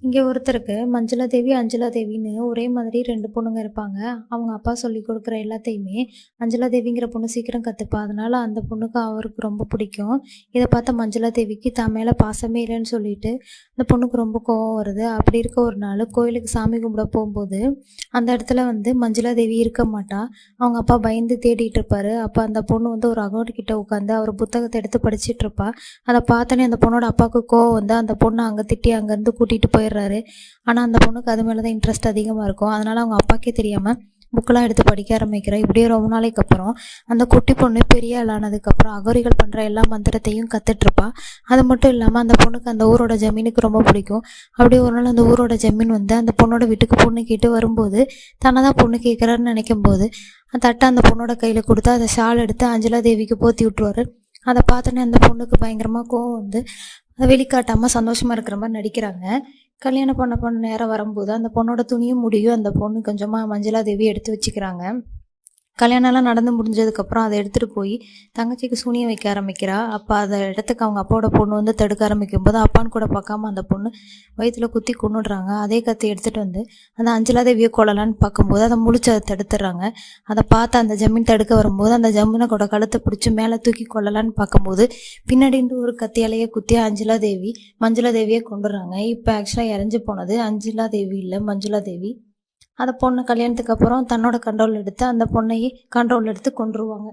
இங்கே ஒருத்தருக்கு மஞ்சுளா தேவி, அஞ்சலா தேவின்னு ஒரே மாதிரி 2 பொண்ணுங்க இருப்பாங்க. அவங்க அப்பா சொல்லிக் கொடுக்குற எல்லாத்தையுமே அஞ்சலா தேவிங்கிற பொண்ணு சீக்கிரம் கத்துப்பா. அதனால அந்த பொண்ணுக்கு அவருக்கு ரொம்ப பிடிக்கும். இத பார்த்த மஞ்சுளா தேவிக்கு தான் மேல பாசமே இல்லன்னு சொல்லிட்டு, அந்த பொண்ணுக்கு ரொம்ப கோவம் வருது. அப்படி இருக்க ஒரு நாள் கோயிலுக்கு சாமி கும்பிட போம்போது, அந்த இடத்துல மஞ்சுளா தேவி இருக்க மாட்டா. அவங்க அப்பா பயந்து தேடிட்டு இருப்பாரு. அப்ப அந்த பொண்ணு ஒரு அகோர்கிட்ட உட்காந்து அவர் புத்தகத்த எடுத்து படிச்சுட்டு இருப்பா. அத பார்த்தோனே அந்த பொண்ணோட அப்பாவுக்கு கோவம் வந்து அந்த பொண்ண அங்க திட்டி அங்கேருந்து கூட்டிட்டு போயிடுறாரு. ஆனா அந்த பொண்ணுக்கு அது மேல தான் இன்ட்ரெஸ்ட் அதிகமா இருக்கும். அதனால அவங்க அப்பாக்கே தெரியாம புக்கெல்லாம் எடுத்து படிக்க ஆரம்பிக்கிறா. இப்படியே ரொம்ப நாளைக்கு அப்புறம் அந்த குட்டி பொண்ணு பெரிய ஆள் ஆனதுக்கப்புறம் அகோரிகள் பண்ற எல்லா மந்திரத்தையும் கத்துட்ருப்பா. அது மட்டும் இல்லாம அந்த பொண்ணுக்கு அந்த ஊரோட ஜமீனுக்கு ரொம்ப பிடிக்கும். அப்படியே ஒரு நாள் அந்த ஊரோட ஜமீன் அந்த பொண்ணோட வீட்டுக்கு பொண்ணு கேட்டு வரும்போது, தன்னை தான் பொண்ணு கேட்குறாருன்னு நினைக்கும்போது, அந்த தட்டை அந்த பொண்ணோட கையில கொடுத்து அதை ஷால் எடுத்து அஞ்சலா தேவிக்கு போத்தி விட்டுருவாரு. அதை பார்த்தோன்னே அந்த பொண்ணுக்கு பயங்கரமா கோவம் அதை வெளிக்காட்டாம சந்தோஷமா இருக்கிற மாதிரி நடிக்கிறாங்க. கல்யாணம் பண்ண நேரம் வரும்போது அந்த பொண்ணோட துணியும் முடியும் அந்த பொண்ணு கொஞ்சமா மஞ்சளா தேவி எடுத்து வச்சுக்கிறாங்க. கல்யாணம்லாம் நடந்து முடிஞ்சதுக்கப்புறம் அதை எடுத்துகிட்டு போய் தங்கச்சிக்கு சூனியம் வைக்க ஆரம்பிக்கிறா. அப்போ அந்த இடத்துக்கு அவங்க அப்பாவோட பொண்ணு தடுக்க ஆரம்பிக்கும்போது அப்பான்னு கூட பார்க்காம அந்த பொண்ணு வயிற்றுல குத்தி கொன்னுடுறாங்க. அதே கத்தி எடுத்துகிட்டு அந்த அஞ்சலா தேவியை கொல்லலான்னு பார்க்கும்போது அதை முழிச்சு அதை தடுத்துடுறாங்க. அதை பார்த்து அந்த ஜமீன் தடுக்க வரும்போது அந்த ஜமீனோட கழுத்தை பிடிச்சி மேலே தூக்கி கொல்லலான்னு பார்க்கும்போது பின்னாடின்னு ஒரு கத்தியாலேயே குத்தி மஞ்சுளா தேவியை கொண்டுடுறாங்க. இப்போ ஆக்சுவலாக இறஞ்சி போனது அஞ்சலா தேவி இல்லை, மஞ்சுளா தேவி. அந்த பொண்ணு கல்யாணத்துக்கு அப்புறம் தன்னோட கண்ட்ரோல் எடுத்து அந்த பொண்ணையே கண்ட்ரோல் எடுத்து கொன்றுவாங்க.